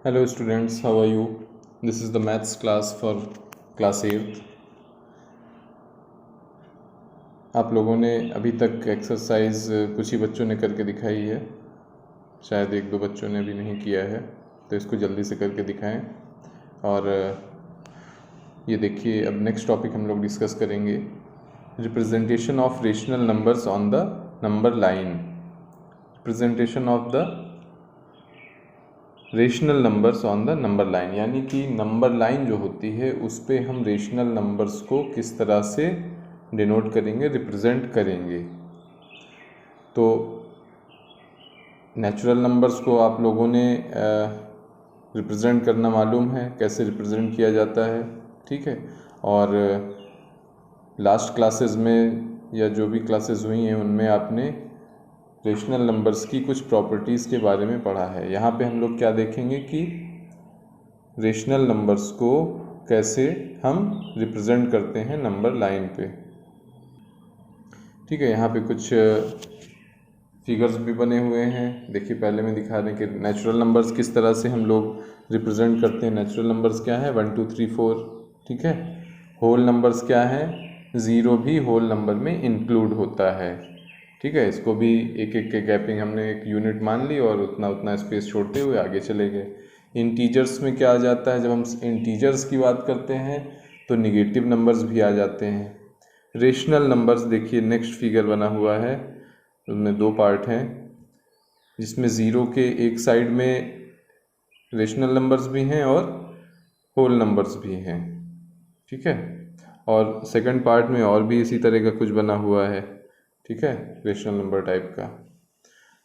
Hello students, how are you? This is the maths class for class 8th. आप लोगों ने अभी तक एक्सरसाइज कुछ ही बच्चों ने करके दिखाई है, शायद एक दो बच्चों ने भी नहीं किया है, तो इसको जल्दी से करके दिखाएं। और ये देखिए, अब नेक्स्ट टॉपिक हम लोग डिस्कस करेंगे, representation of rational numbers on the number line. Representation of the rational numbers on the number line, यानी कि नंबर लाइन जो होती है उस पे हम रेशनल नंबर्स को किस तरह से डिनोट करेंगे, रिप्रेजेंट करेंगे। तो नेचुरल नंबर्स को आप लोगों ने रिप्रेजेंट करना मालूम है, कैसे रिप्रेजेंट किया जाता है, ठीक है। और लास्ट क्लासेस में या जो भी क्लासेस हुई हैं उनमें आपने रेशनल नंबर्स की कुछ प्रॉपर्टीज़ के बारे में पढ़ा है। यहाँ पे हम लोग क्या देखेंगे कि रेशनल नंबर्स को कैसे हम रिप्रेजेंट करते हैं नंबर लाइन पे, ठीक है। यहाँ पे कुछ फिगर्स भी बने हुए हैं। देखिए, पहले में दिखा रहे हैं कि नेचुरल नंबर्स किस तरह से हम लोग रिप्रेजेंट करते हैं। नेचुरल नंबर्स क्या है, 1 2 3 4, ठीक है। होल नंबर्स क्या है, 0 भी होल नंबर में इंक्लूड होता है, ठीक है। इसको भी एक एक के गैपिंग हमने एक यूनिट मान ली और उतना उतना स्पेस छोड़ते हुए आगे चले गए। इंटीजर्स में क्या आ जाता है, जब हम इंटीजर्स की बात करते हैं तो निगेटिव नंबर्स भी आ जाते हैं। रेशनल नंबर्स देखिए, नेक्स्ट फिगर बना हुआ है, उसमें 2 पार्ट हैं, जिसमें 0 के एक साइड में रेशनल नंबर्स भी हैं और होल नंबर्स भी हैं, ठीक है। और सेकंड पार्ट में और भी इसी तरह का कुछ बना हुआ है, ठीक है, रेशनल नंबर टाइप का।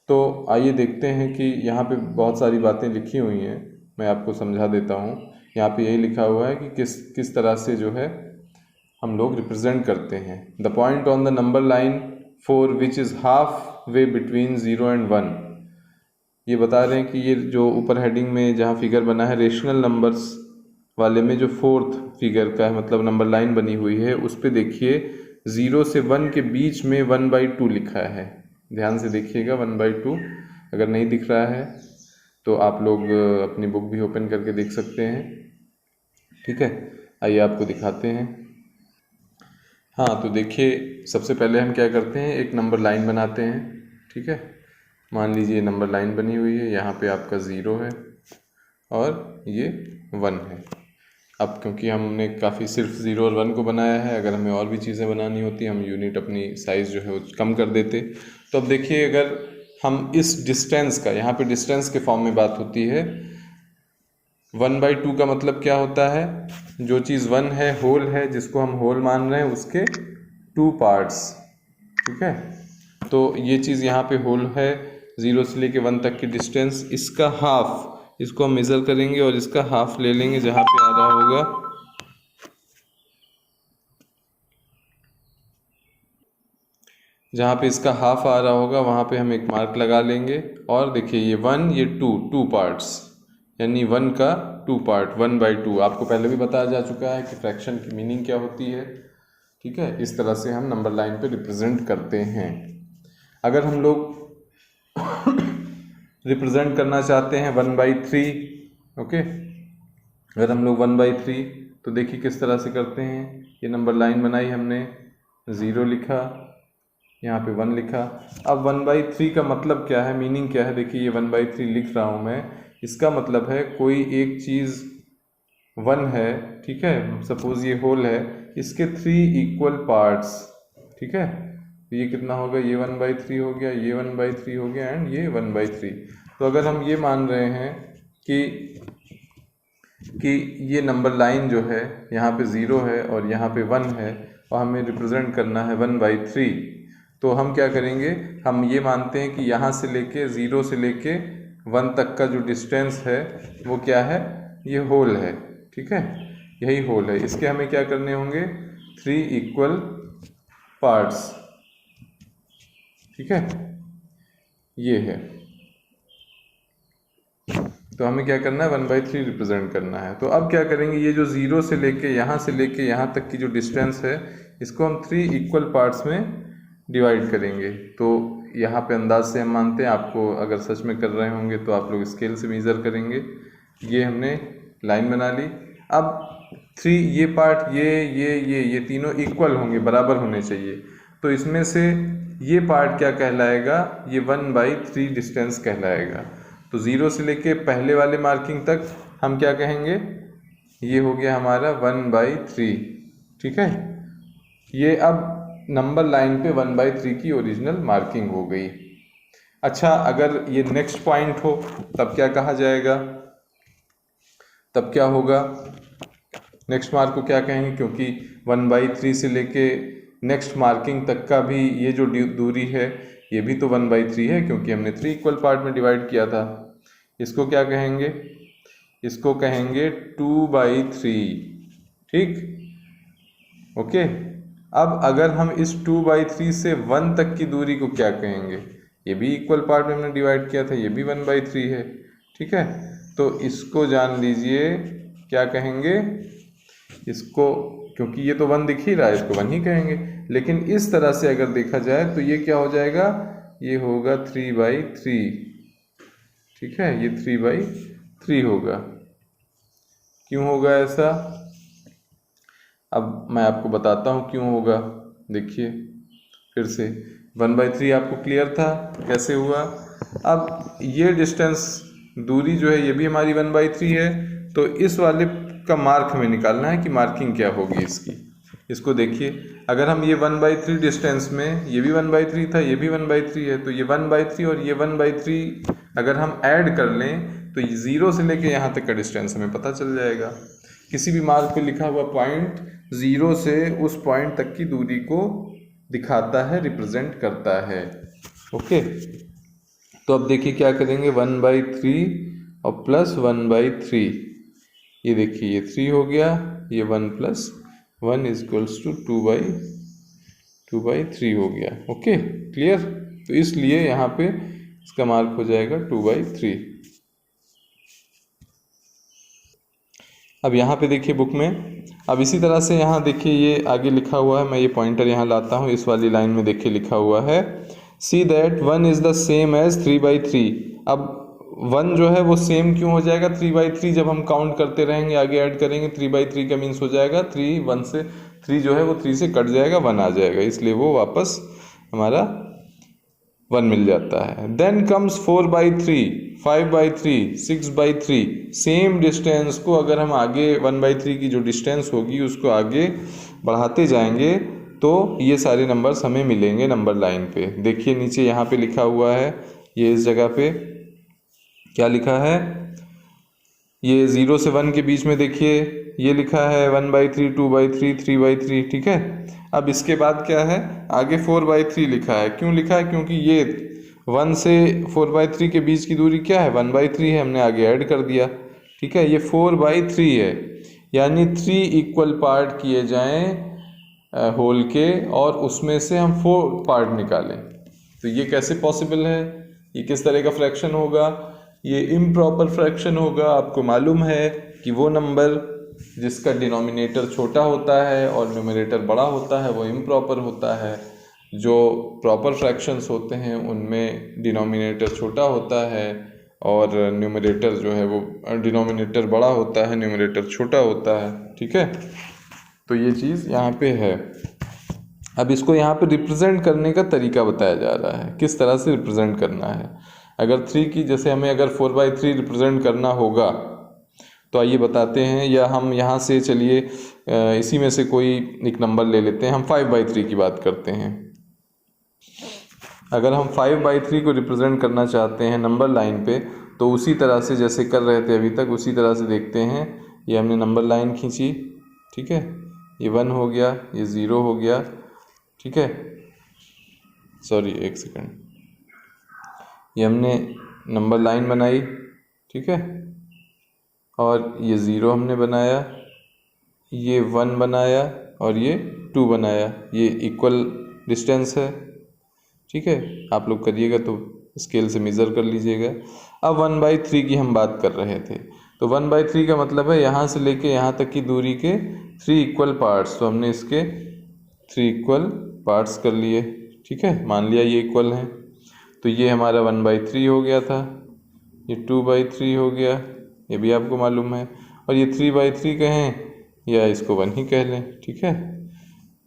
तो आइए देखते हैं कि यहाँ पे बहुत सारी बातें लिखी हुई हैं, मैं आपको समझा देता हूँ। यहाँ पे यही लिखा हुआ है कि किस तरह से जो है हम लोग रिप्रेजेंट करते हैं। The point on the number line 4 which is half way between 0 and 1। ये बता रहे हैं कि ये जो ऊपर हेडिंग में जहाँ फिगर बना है रेशनल नंबर्स वाले में, जो 4th फिगर का है, मतलब नंबर लाइन बनी हुई है, उस पर देखिए 0 से 1 के बीच में 1/2 लिखा है। ध्यान से देखिएगा, 1/2। अगर नहीं दिख रहा है तो आप लोग अपनी बुक भी ओपन करके देख सकते हैं, ठीक है। आइए आपको दिखाते हैं। हाँ, तो देखिए, सबसे पहले हम क्या करते हैं, एक नंबर लाइन बनाते हैं, ठीक है। मान लीजिए नंबर लाइन बनी हुई है, यहाँ पे आपका 0 है और ये 1 है। अब क्योंकि हमने काफ़ी सिर्फ 0 और 1 को बनाया है, अगर हमें और भी चीज़ें बनानी होती, हम यूनिट अपनी साइज़ जो है वो कम कर देते। तो अब देखिए, अगर हम इस डिस्टेंस का, यहाँ पे डिस्टेंस के फॉर्म में बात होती है, 1/2 का मतलब क्या होता है, जो चीज़ 1 है, होल है, जिसको हम होल मान रहे हैं, उसके 2 पार्ट्स, ठीक है। तो ये चीज़ यहाँ पे होल है, 0 से लेके 1 तक की डिस्टेंस, इसका हाफ, इसको हम मेज़र करेंगे और इसका हाफ ले लेंगे, जहाँ पे आ रहा होगा, जहाँ पे इसका हाफ आ रहा होगा वहाँ पे हम एक मार्क लगा लेंगे। और देखिए, ये 1, ये 2 पार्ट्स, यानी 1 का 2 पार्ट, 1/2। आपको पहले भी बताया जा चुका है कि फ्रैक्शन की मीनिंग क्या होती है, ठीक है। इस तरह से हम नंबर लाइन पे रिप्रेजेंट करते हैं। अगर हम लोग रिप्रेजेंट करना चाहते हैं 1/3, ओके, अगर हम लोग 1/3, तो देखिए किस तरह से करते हैं। ये नंबर लाइन बनाई हमने, 0 लिखा, यहाँ पे 1 लिखा। अब 1/3 का मतलब क्या है, मीनिंग क्या है, देखिए ये 1/3 लिख रहा हूँ मैं, इसका मतलब है कोई एक चीज़ 1 है, ठीक है, सपोज ये होल है, इसके 3 इक्वल पार्ट्स, ठीक है। तो ये कितना होगा, ये 1/3 हो गया, ये 1/3 हो गया एंड ये 1/3। तो अगर हम ये मान रहे हैं कि ये नंबर लाइन जो है, यहाँ पे 0 है और यहाँ पे 1 है और हमें रिप्रेजेंट करना है 1/3, तो हम क्या करेंगे, हम ये मानते हैं कि यहाँ से लेके 0 से लेके 1 तक का जो डिस्टेंस है वो क्या है, ये होल है, ठीक है, यही होल है। इसके हमें क्या करने होंगे, 3 इक्वल पार्ट्स, ठीक है, ये है। तो हमें क्या करना है, 1/3 रिप्रेजेंट करना है। तो अब क्या करेंगे, ये जो 0 से लेके यहाँ तक की जो डिस्टेंस है, इसको हम 3 इक्वल पार्ट्स में डिवाइड करेंगे। तो यहाँ पे अंदाज से हम मानते हैं, आपको अगर सच में कर रहे होंगे तो आप लोग स्केल से मेज़र करेंगे, ये हमने लाइन बना ली। अब 3 ये पार्ट ये तीनों इक्वल होंगे, बराबर होने चाहिए। तो इसमें से ये पार्ट क्या कहलाएगा, ये 1/3 डिस्टेंस कहलाएगा। तो 0 से लेके पहले वाले मार्किंग तक हम क्या कहेंगे, ये हो गया हमारा 1/3। ठीक है, ये अब नंबर लाइन पे 1/3 की ओरिजिनल मार्किंग हो गई। अच्छा, अगर ये नेक्स्ट पॉइंट हो तब क्या कहा जाएगा, तब क्या होगा, नेक्स्ट मार्क को क्या कहेंगे, क्योंकि 1/3 से लेके नेक्स्ट मार्किंग तक का भी ये जो दूरी है ये भी तो 1/3 है, क्योंकि हमने 3 इक्वल पार्ट में डिवाइड किया था। इसको क्या कहेंगे, इसको कहेंगे 2/3। ठीक, ओके। अब अगर हम इस 2/3 से 1 तक की दूरी को क्या कहेंगे, ये भी इक्वल पार्ट में हमने डिवाइड किया था, ये भी 1/3 है। ठीक है, तो इसको जान लीजिए क्या कहेंगे, इसको, क्योंकि ये तो 1 दिख ही रहा है, इसको 1 ही कहेंगे। लेकिन इस तरह से अगर देखा जाए तो ये क्या हो जाएगा, ये होगा 3/3। ठीक है, ये 3/3 होगा। क्यों होगा ऐसा, अब मैं आपको बताता हूँ क्यों होगा। देखिए फिर से 1/3 आपको क्लियर था कैसे हुआ। अब ये डिस्टेंस, दूरी जो है ये भी हमारी 1/3 है। तो इस वाले का मार्क हमें निकालना है कि मार्किंग क्या होगी इसकी। इसको देखिए, अगर हम ये 1/3 डिस्टेंस में, ये भी 1/3 था, ये भी 1/3 है, तो ये 1/3 और ये 1/3 अगर हम ऐड कर लें तो 0 से लेके यहाँ तक का डिस्टेंस हमें पता चल जाएगा। किसी भी मार्क पे लिखा हुआ पॉइंट 0 से उस पॉइंट तक की दूरी को दिखाता है, रिप्रेजेंट करता है। ओके, तो अब देखिए क्या करेंगे, 1/3 और प्लस 1/3, ये देखिए ये 3 हो गया, ये 1 + 1 = 2/3 हो गया। Okay, clear. तो इसलिए यहाँ पे इसका मार्क हो जाएगा 2/3। अब यहाँ पे देखिए बुक में, अब इसी तरह से यहाँ देखिए ये आगे लिखा हुआ है, मैं ये पॉइंटर यहाँ लाता हूँ, इस वाली लाइन में देखिए लिखा हुआ है see that 1 is the same as 3/3। अब 1 जो है वो सेम क्यों हो जाएगा 3/3, जब हम काउंट करते रहेंगे आगे ऐड करेंगे 3/3 का मीन्स हो जाएगा 3, 1 से 3 जो है वो 3 से कट जाएगा, 1 आ जाएगा, इसलिए वो वापस हमारा 1 मिल जाता है। Then comes 4/3, 5/3, 6/3। सेम डिस्टेंस को अगर हम आगे 1/3 की जो डिस्टेंस होगी उसको आगे बढ़ाते जाएंगे तो ये सारे नंबर्स हमें मिलेंगे नंबर लाइन पे। देखिए नीचे यहाँ पे लिखा हुआ है, ये इस जगह पे क्या लिखा है, ये 0 से 1 के बीच में देखिए ये लिखा है 1/3, 2/3, 3/3। ठीक है, अब इसके बाद क्या है, आगे 4/3 लिखा है। क्यों लिखा है, क्योंकि ये 1 से 4/3 के बीच की दूरी क्या है 1/3 है, हमने आगे ऐड कर दिया। ठीक है, ये 4/3 है, यानी 3 इक्वल पार्ट किए जाएं होल के और उसमें से हम 4 पार्ट निकालें। तो ये कैसे पॉसिबल है, ये किस तरह का फ्रैक्शन होगा, ये इम्प्रॉपर फ्रैक्शन होगा। आपको मालूम है कि वो नंबर जिसका डिनोमिनेटर छोटा होता है और न्यूमरेटर बड़ा होता है वो इम्प्रॉपर होता है। जो प्रॉपर फ्रैक्शंस होते हैं उनमें डिनोमिनेटर छोटा होता है और न्यूमरेटर जो है वो डिनोमिनेटर बड़ा होता है, न्यूमरेटर छोटा होता है। ठीक है, तो ये चीज़ यहाँ पे है। अब इसको यहाँ पे रिप्रेजेंट करने का तरीका बताया जा रहा है, किस तरह से रिप्रेजेंट करना है। अगर 3 की जैसे हमें अगर 4/3 रिप्रेजेंट करना होगा तो आइए बताते हैं, या हम यहाँ से चलिए इसी में से कोई एक नंबर ले लेते हैं। हम 5/3 की बात करते हैं। अगर हम 5/3 को रिप्रेजेंट करना चाहते हैं नंबर लाइन पे तो उसी तरह से जैसे कर रहे थे अभी तक उसी तरह से देखते हैं। ये हमने नंबर लाइन खींची, ठीक है, ये 1 हो गया, ये 0 हो गया। ठीक है, सॉरी एक सेकंड, ये हमने नंबर लाइन बनाई, ठीक है, और ये 0 हमने बनाया, ये 1 बनाया और ये 2 बनाया। ये इक्वल डिस्टेंस है। ठीक है, आप लोग करिएगा तो स्केल से मेज़र कर लीजिएगा। अब 1/3 की हम बात कर रहे थे, तो 1/3 का मतलब है यहाँ से लेके यहाँ तक की दूरी के 3 इक्वल पार्ट्स। तो हमने इसके 3 इक्वल पार्ट्स कर लिए। ठीक है, मान लिया ये इक्वल हैं, तो ये हमारा 1/3 हो गया था, ये 2/3 हो गया, ये भी आपको मालूम है। और ये 3/3 कहें या इसको 1 ही कह लें, ठीक है,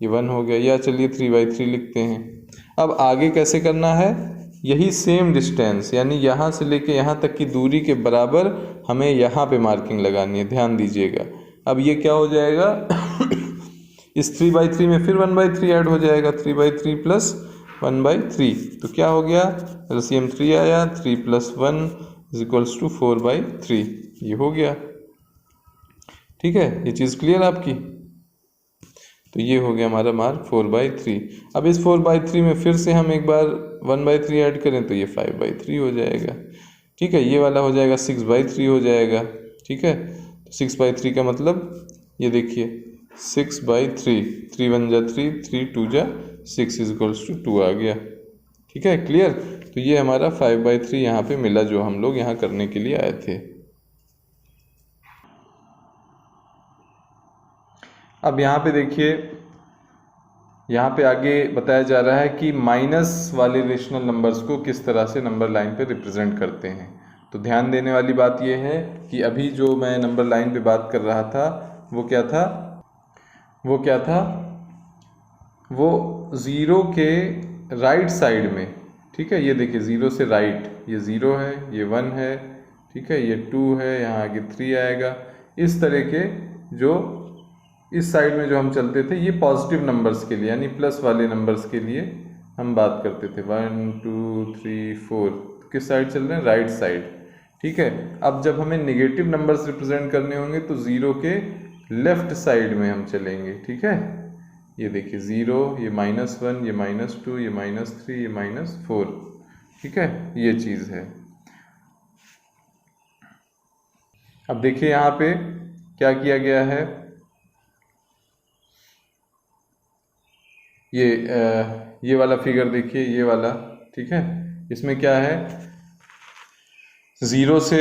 ये 1 हो गया, या चलिए 3/3 लिखते हैं। अब आगे कैसे करना है, यही सेम डिस्टेंस यानी यहाँ से लेके यहाँ तक की दूरी के बराबर हमें यहाँ पे मार्किंग लगानी है, ध्यान दीजिएगा। अब ये क्या हो जाएगा इस 3/3 में फिर 1/3 ऐड हो जाएगा, 3/3 प्लस 1/3, तो क्या हो गया, एलसीएम 3 आया, 3 + 1 = 4/3, ये हो गया। ठीक है, ये चीज़ क्लियर आपकी। तो ये हो गया हमारा मार्क 4/3। अब इस 4/3 में फिर से हम एक बार 1/3 ऐड करें तो ये 5/3 हो जाएगा। ठीक है, ये वाला हो जाएगा 6/3 हो जाएगा। ठीक है, तो 6/3 का मतलब ये देखिए 6/3, 3 × 1 = 3, 3 × 2 = 6 = 2 आ गया। ठीक है, क्लियर। तो ये हमारा 5/3 यहाँ पे मिला जो हम लोग यहाँ करने के लिए आए थे। अब यहाँ पे देखिए, यहाँ पे आगे बताया जा रहा है कि माइनस वाले रेशनल नंबर्स को किस तरह से नंबर लाइन पे रिप्रेजेंट करते हैं। तो ध्यान देने वाली बात यह है कि अभी जो मैं नंबर लाइन पे बात कर रहा था वो क्या था, वो ज़ीरो के राइट साइड में। ठीक है, ये देखिए ज़ीरो से राइट, ये 0 है, ये 1 है, ठीक है, ये 2 है, यहाँ आगे 3 आएगा। इस तरह के जो इस साइड में जो हम चलते थे ये पॉजिटिव नंबर्स के लिए यानी प्लस वाले नंबर्स के लिए हम बात करते थे। 1 2 3 4 किस साइड चल रहे हैं, राइट साइड। ठीक है, अब जब हमें नेगेटिव नंबर्स रिप्रेजेंट करने होंगे तो 0 के लेफ्ट साइड में हम चलेंगे। ठीक है, ये देखिए 0, ये -1, ये -2, ये -3, ये -4। ठीक है, ये चीज़ है। अब देखिए यहाँ पे क्या किया गया है, ये वाला फिगर देखिए, ये वाला। ठीक है, इसमें क्या है, 0 से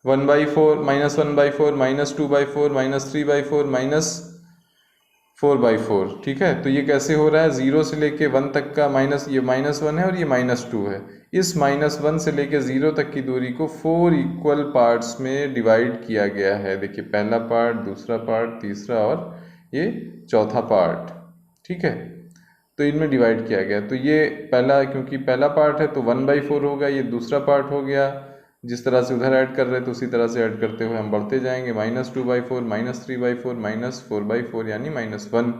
1/4, -1/4, -2/4, -3/4, -4/4। ठीक है, तो ये कैसे हो रहा है, 0 से लेके 1 तक का ये -1 है और ये -2 है। इस -1 से लेके 0 तक की दूरी को 4 इक्वल पार्ट्स में डिवाइड किया गया है। देखिए पहला पार्ट, दूसरा पार्ट, तीसरा और ये चौथा पार्ट। ठीक है, तो इनमें डिवाइड किया गया। तो ये पहला, क्योंकि पहला पार्ट है तो 1/4 होगा, ये दूसरा पार्ट हो गया। जिस तरह से उधर ऐड कर रहे थे उसी तरह से ऐड करते हुए हम बढ़ते जाएंगे, -2/4, -3/4, -4/4 यानी -1।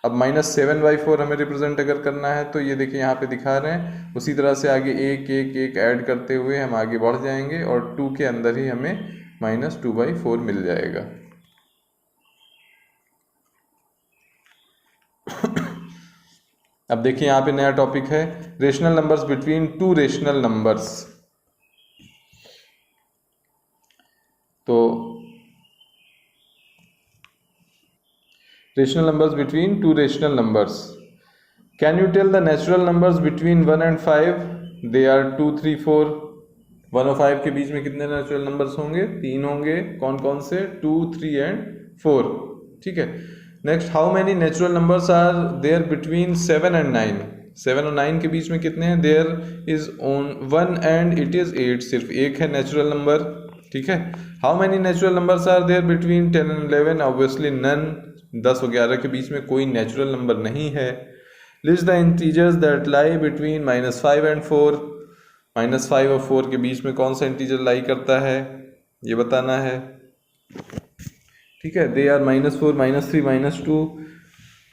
अब -7/4 हमें रिप्रेजेंट अगर करना है तो ये देखिए यहाँ पे दिखा रहे हैं, उसी तरह से आगे 1 1 1 ऐड करते हुए हम आगे बढ़ जाएंगे और 2 के अंदर ही हमें -2/4 मिल जाएगा। अब देखिए यहाँ पे नया टॉपिक है, rational numbers between two rational numbers. तो rational numbers between two rational numbers, can you tell the natural numbers between 1 and 5? They are 2 3 4। 1 और 5 के बीच में कितने नेचुरल नंबर्स होंगे, 3 होंगे। कौन कौन से, 2 3 and 4। ठीक है, next, how many natural numbers are there between 7 and 9? 7 और 9 के बीच में कितने हैं, there is on 1 and it is 8, सिर्फ एक है नेचुरल नंबर। ठीक है, how many natural numbers are there between 10 and 11? Obviously none, 10 और 11 के बीच में कोई नेचुरल नंबर नहीं है। List the integers that lie between -5 and 4? -5 और 4 के बीच में कौन सा इंटीजर लाई करता है, ये बताना है। ठीक है, दे आर -4, -3, -2।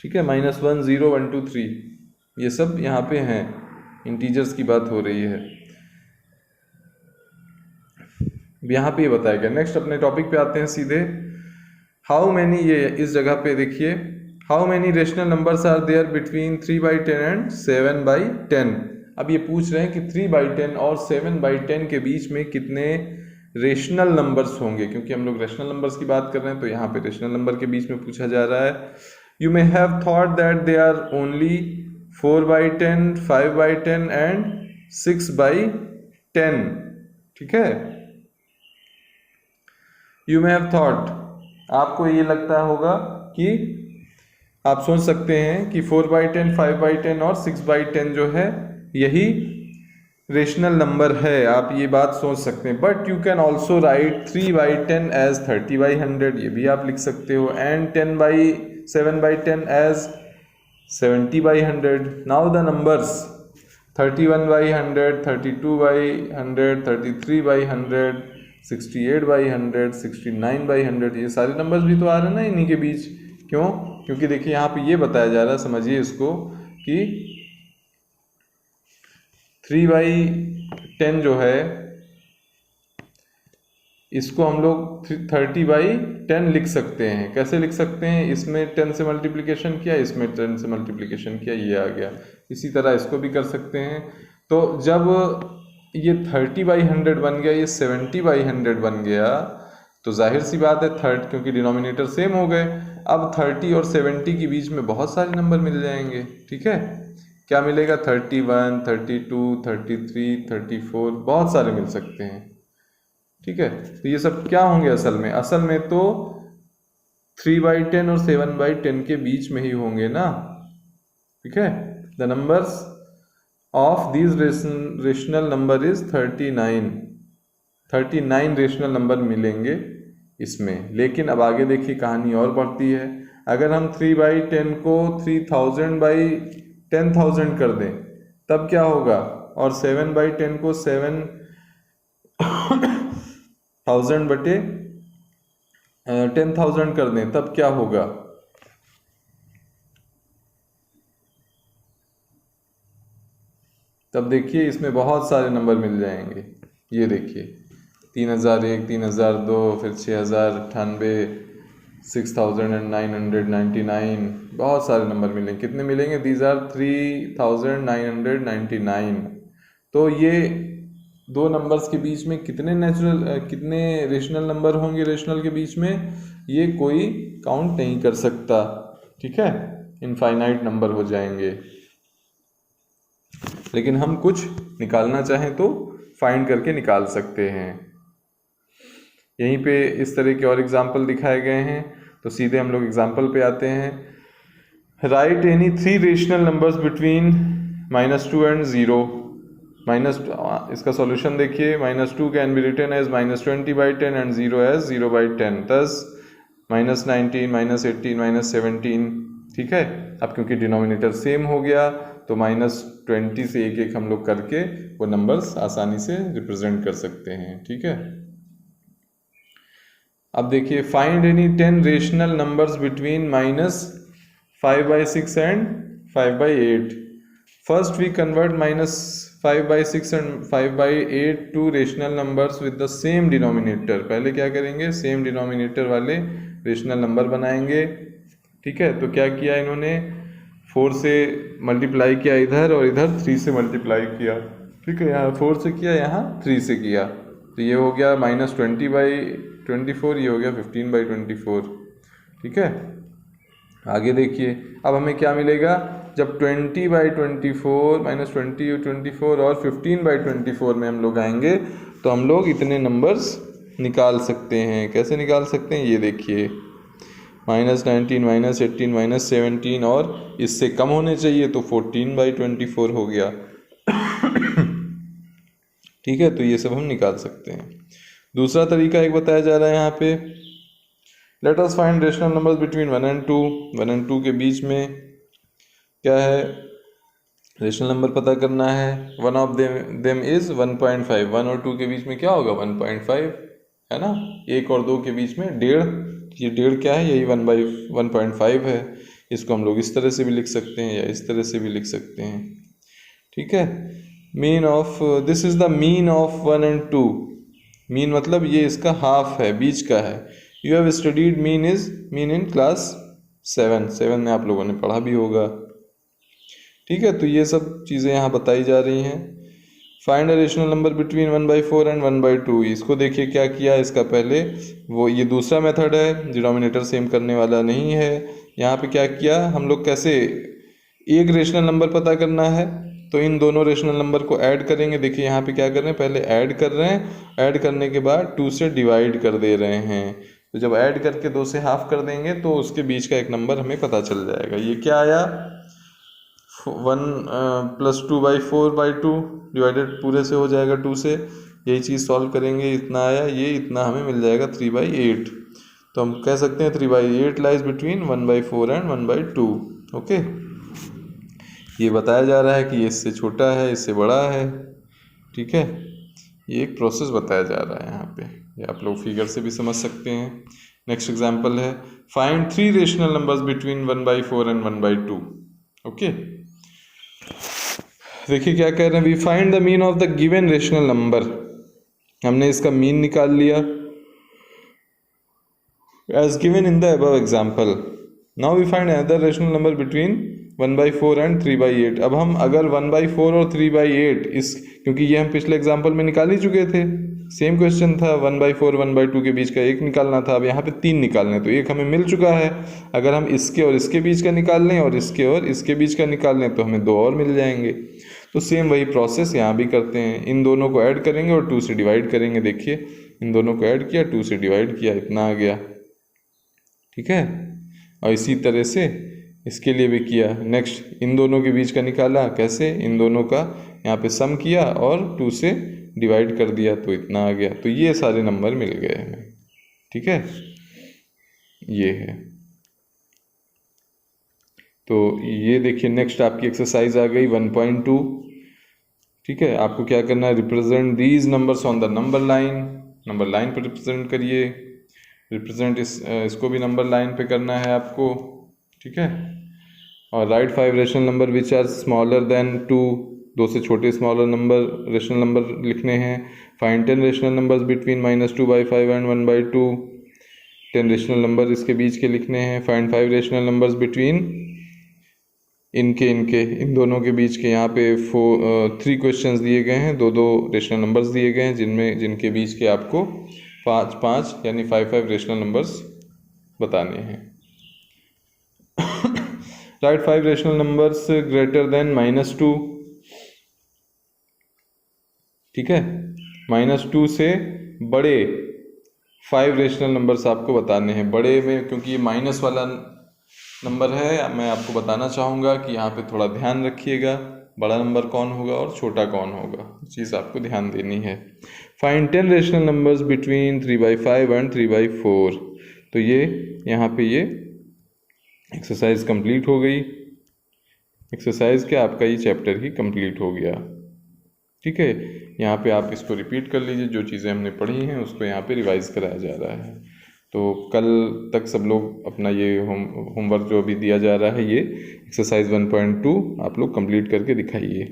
ठीक है, -1 0 1 2 3, ये सब यहाँ पे हैं, इंटीजर्स की बात हो रही है। यहाँ पे ये बताया गया। नेक्स्ट अपने टॉपिक पे आते हैं सीधे। हाउ मैनी, ये इस जगह पे देखिए, how many rational numbers are there between 3/10 and 7/10? अब ये पूछ रहे हैं कि 3/10 और 7/10 के बीच में कितने रेशनल नंबर्स होंगे, क्योंकि हम लोग रेशनल नंबर्स की बात कर रहे हैं तो यहाँ पे रेशनल नंबर के बीच में पूछा जा रहा है। You may have thought that they are only 4/10, 5/10 and 6/10। ठीक है, यू मे हैव थॉट, आपको ये लगता होगा कि आप सोच सकते हैं कि 4/10, 5/10 और 6/10 जो है यही रेशनल नंबर है, आप ये बात सोच सकते हैं। But you can also write 3/10 as 30/100, ये भी आप लिख सकते हो, and 7/10 as 70/100। Now the numbers 31/100, 32/100, 33/100, 68/100, 69/100, ये सारे नंबर्स भी तो आ रहे हैं ना इन्हीं के बीच। क्यों? क्योंकि देखिए यहाँ पे ये बताया जा रहा है, समझिए इसको, कि 3/10 जो है इसको हम लोग 30/10 लिख सकते हैं। कैसे लिख सकते हैं? इसमें 10 से मल्टीप्लिकेशन किया, इसमें 10 से मल्टीप्लिकेशन किया, ये आ गया। इसी तरह इसको भी कर सकते हैं। तो जब ये 30/100 बन गया, ये 70/100 बन गया, तो जाहिर सी बात है क्योंकि डिनोमिनेटर सेम हो गए, अब 30 और 70 के बीच में बहुत सारे नंबर मिल जाएंगे। ठीक है, क्या मिलेगा? 31, 32, 33, 34, बहुत सारे मिल सकते हैं। ठीक है, तो ये सब क्या होंगे असल में तो 3/10 और 7/10 के बीच में ही होंगे ना। ठीक है, the numbers of these rational number is 39 rational number मिलेंगे इसमें। लेकिन अब आगे देखिए कहानी और बढ़ती है। अगर हम 3/10 को 3000/10,000 कर दें तब क्या होगा, और 7/10 को 7,000/10,000 कर दें तब क्या होगा? तब देखिए इसमें बहुत सारे नंबर मिल जाएंगे। ये देखिए 3001, 3002, फिर 6098, 6999, बहुत सारे नंबर मिलेंगे। कितने मिलेंगे? These are 3999। तो ये दो नंबर्स के बीच में कितने रेशनल नंबर होंगे रेशनल के बीच में, ये कोई काउंट नहीं कर सकता। ठीक है, इनफाइनाइट नंबर हो जाएंगे। लेकिन हम कुछ निकालना चाहें तो फाइंड करके निकाल सकते हैं। यहीं पे इस तरह के और एग्जाम्पल दिखाए गए हैं, तो सीधे हम लोग एग्जाम्पल पे आते हैं। Write any 3 rational numbers between -2 and 0। इसका सॉल्यूशन देखिए, -2 can be written as -20/10 and 0 as 0/10, thus -19, -18, -17। ठीक है, अब क्योंकि डिनोमिनेटर सेम हो गया तो -20 से एक हम लोग करके वो नंबर्स आसानी से रिप्रेजेंट कर सकते हैं। ठीक है, अब देखिए find any 10 rational numbers between -5/6 and 5/8। First we convert -5/6 and 5/8 to rational numbers with the same denominator. पहले क्या करेंगे? सेम डिनोमिनेटर वाले रेशनल नंबर बनाएंगे। ठीक है, तो क्या किया इन्होंने? 4 से मल्टीप्लाई किया इधर, और इधर 3 से मल्टीप्लाई किया। ठीक है, यहाँ 4 से किया, यहाँ 3 से किया, तो ये हो गया -20/24, ये हो गया 15/24। ठीक है, आगे देखिए अब हमें क्या मिलेगा? जब 20/24 -20/24 और 15/24 में हम लोग आएंगे तो हम लोग इतने नंबर्स निकाल सकते हैं। कैसे निकाल सकते हैं? ये देखिए -19, -18, -17, और इससे कम होने चाहिए तो 14/24 हो गया। ठीक है, तो ये सब हम निकाल सकते हैं। दूसरा तरीका एक बताया जा रहा है यहाँ पे, let us find rational numbers between 1 and 2। 1 and 2 के बीच में क्या है? रेशनल नंबर पता करना है। One of them is 1.5। 1 और 2 के बीच में क्या होगा? 1.5 है ना। 1 और 2 के बीच में 1.5, ये 1.5 क्या है? यही 1/1.5 है। इसको हम लोग इस तरह से भी लिख सकते हैं या इस तरह से भी लिख सकते हैं। ठीक है, mean of this is the mean of 1 and 2। Mean मतलब ये इसका हाफ है, बीच का है। You have studied mean in class 7 में आप लोगों ने पढ़ा भी होगा। ठीक है, तो ये सब चीज़ें यहाँ बताई जा रही हैं। Find a rational number between 1/4 and 1/2। इसको देखिए क्या किया इसका पहले, वो ये दूसरा मेथड है, डिनोमिनेटर सेम करने वाला नहीं है। यहाँ पे क्या किया हम लोग, कैसे एक रेशनल नंबर पता करना है तो इन दोनों रेशनल नंबर को ऐड करेंगे। देखिए यहाँ पे क्या कर रहे हैं, पहले ऐड कर रहे हैं, ऐड करने के बाद 2 से डिवाइड कर दे रहे हैं। तो जब ऐड करके 2 से हाफ कर देंगे तो उसके बीच का एक नंबर हमें पता चल जाएगा। ये क्या आया? 1 प्लस 2/4/2 डिवाइडेड पूरे से हो जाएगा 2 से, यही चीज़ सॉल्व करेंगे, इतना आया, ये इतना हमें मिल जाएगा 3/8। तो हम कह सकते हैं 3/8 लाइज बिटवीन 1/4 एंड 1/2। ओके, ये बताया जा रहा है कि ये इससे छोटा है, इससे बड़ा है। ठीक है, ये एक प्रोसेस बताया जा रहा है यहाँ पे, ये आप लोग फिगर से भी समझ सकते हैं। नेक्स्ट एग्जांपल है find 3 rational numbers between 1/4 and 1/2। Okay, देखिए क्या कह रहे हैं, we find the mean of the given rational number. हमने इसका मीन निकाल लिया as given in the above example. Now we find another rational number between 1/4 and 3/8। अब हम अगर 1/4 और 3/8 इस, क्योंकि ये हम पिछले एग्जाम्पल में निकाल ही चुके थे, सेम क्वेश्चन था, 1/4 1/2 के बीच का एक निकालना था। अब यहाँ पे 3 निकालने, तो एक हमें मिल चुका है। अगर हम इसके और इसके बीच का निकाल लें और इसके और इसके बीच का निकाल लें तो हमें 2 और मिल जाएंगे। तो सेम वही प्रोसेस यहाँ भी करते हैं, इन दोनों को ऐड करेंगे और 2 से डिवाइड करेंगे। देखिए इन दोनों को ऐड किया, 2 से डिवाइड किया, इतना आ गया। ठीक है, और इसी तरह से इसके लिए भी किया। नेक्स्ट इन दोनों के बीच का निकाला, कैसे, इन दोनों का यहाँ पे सम किया और 2 से डिवाइड कर दिया, तो इतना आ गया। तो ये सारे नंबर मिल गए हमें। ठीक है, ये है। तो ये देखिए नेक्स्ट आपकी एक्सरसाइज आ गई 1.2। ठीक है, आपको क्या करना है, represent these numbers on the number line. Number line पर रिप्रेजेंट करिए, रिप्रेजेंट इसको भी नंबर लाइन पे करना है आपको। ठीक है, और write 5 rational number which are smaller than 2, 2 से छोटे स्मॉलर नंबर रेशनल नंबर लिखने हैं। Find 10 rational numbers between -2/5 and 1/2। 10 rational number इसके बीच के लिखने हैं। फाइंड 5 रेशनल नंबर्स बिटवीन इन दोनों के बीच के, यहाँ पे 3 क्वेश्चंस दिए गए हैं, 2 रेशनल नंबर्स दिए गए हैं जिनके बीच के आपको 5 यानी 5 रेशनल नंबर्स बताने हैं। Right 5 rational numbers greater than -2। ठीक है, -2 से बड़े 5 रेशनल नंबर्स आपको बताने हैं। बड़े में, क्योंकि ये माइनस वाला नंबर है, मैं आपको बताना चाहूँगा कि यहाँ पे थोड़ा ध्यान रखिएगा, बड़ा नंबर कौन होगा और छोटा कौन होगा, चीज़ आपको ध्यान देनी है। Find 10 rational numbers between 3/5 and 3/4। तो ये यहाँ पे ये एक्सरसाइज कंप्लीट हो गई। एक्सरसाइज क्या, आपका ये चैप्टर ही कंप्लीट हो गया। ठीक है, यहाँ पे आप इसको रिपीट कर लीजिए, जो चीज़ें हमने पढ़ी हैं उसको यहाँ पे रिवाइज कराया जा रहा है। तो कल तक सब लोग अपना ये होमवर्क जो अभी दिया जा रहा है, ये एक्सरसाइज 1.2 आप लोग कंप्लीट करके दिखाइए।